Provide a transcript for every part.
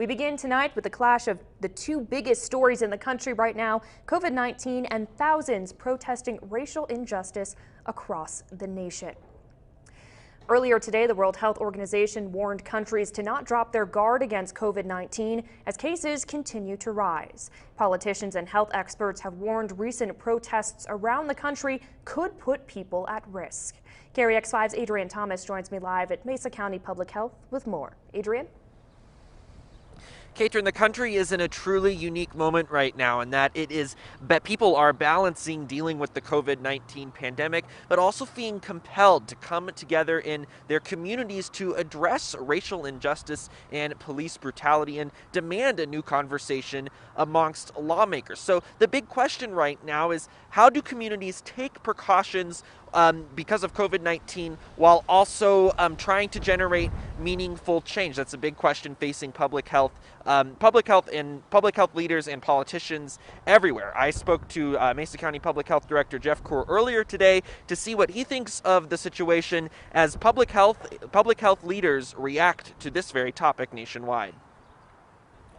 We begin tonight with the clash of the two biggest stories in the country right now, COVID-19 and thousands protesting racial injustice across the nation. Earlier today, the World Health Organization warned countries to not drop their guard against COVID-19 as cases continue to rise. Politicians and health experts have warned recent protests around the country could put people at risk. KREX5's Adrian Thomas joins me live at Mesa County Public Health with more. Adrian? Catherine, the country is in a truly unique moment right now, and that people are balancing dealing with the COVID-19 pandemic, but also feeling compelled to come together in their communities to address racial injustice and police brutality and demand a new conversation amongst lawmakers. So the big question right now is, how do communities take precautions because of COVID-19 while also trying to generate meaningful change? That's a big question facing public health leaders and politicians everywhere. I spoke to Mesa County Public Health Director Jeff Kaur earlier today to see what he thinks of the situation as public health leaders react to this very topic nationwide.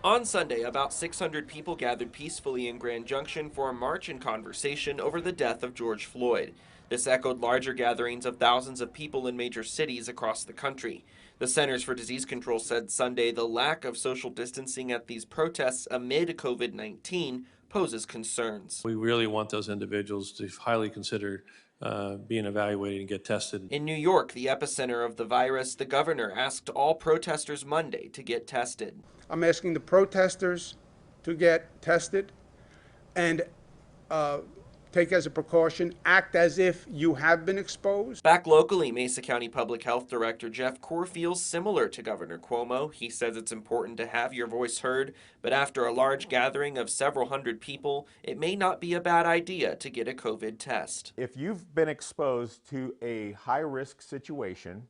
On Sunday, about 600 people gathered peacefully in Grand Junction for a march and conversation over the death of George Floyd. This echoed larger gatherings of thousands of people in major cities across the country. The Centers for Disease Control said Sunday the lack of social distancing at these protests amid COVID-19 poses concerns. We really want those individuals to highly consider being evaluated and get tested. In New York, the epicenter of the virus, the governor asked all protesters Monday to get tested. I'm asking the protesters to get tested and take as a precaution, act as if you have been exposed. Back locally, Mesa County Public Health Director Jeff Kaur feels similar to Governor Cuomo. He says it's important to have your voice heard, but after a large gathering of several hundred people, it may not be a bad idea to get a COVID test. If you've been exposed to a high-risk situation,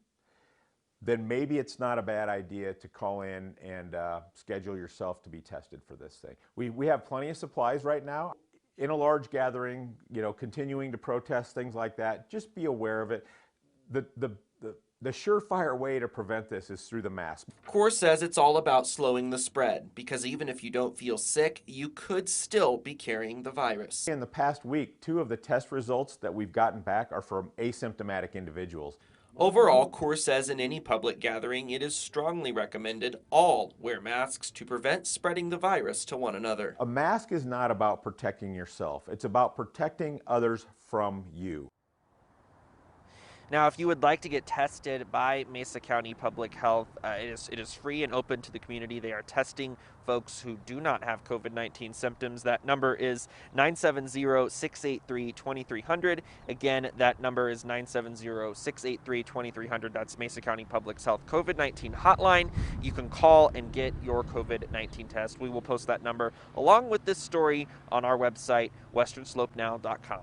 then maybe it's not a bad idea to call in and schedule yourself to be tested for this thing. We have plenty of supplies right now. In a large gathering, continuing to protest, things like that, just be aware of it. The surefire way to prevent this is through the mask. Kaur says it's all about slowing the spread, because even if you don't feel sick, you could still be carrying the virus. In the past week, 2 of the test results that we've gotten back are from asymptomatic individuals. Overall, Kaur says in any public gathering, it is strongly recommended all wear masks to prevent spreading the virus to one another. A mask is not about protecting yourself. It's about protecting others from you. Now, if you would like to get tested by Mesa County Public Health, it is free and open to the community. They are testing folks who do not have COVID-19 symptoms. That number is 970-683-2300. Again, that number is 970-683-2300. That's Mesa County Public Health COVID-19 hotline. You can call and get your COVID-19 test. We will post that number along with this story on our website, westernslopenow.com.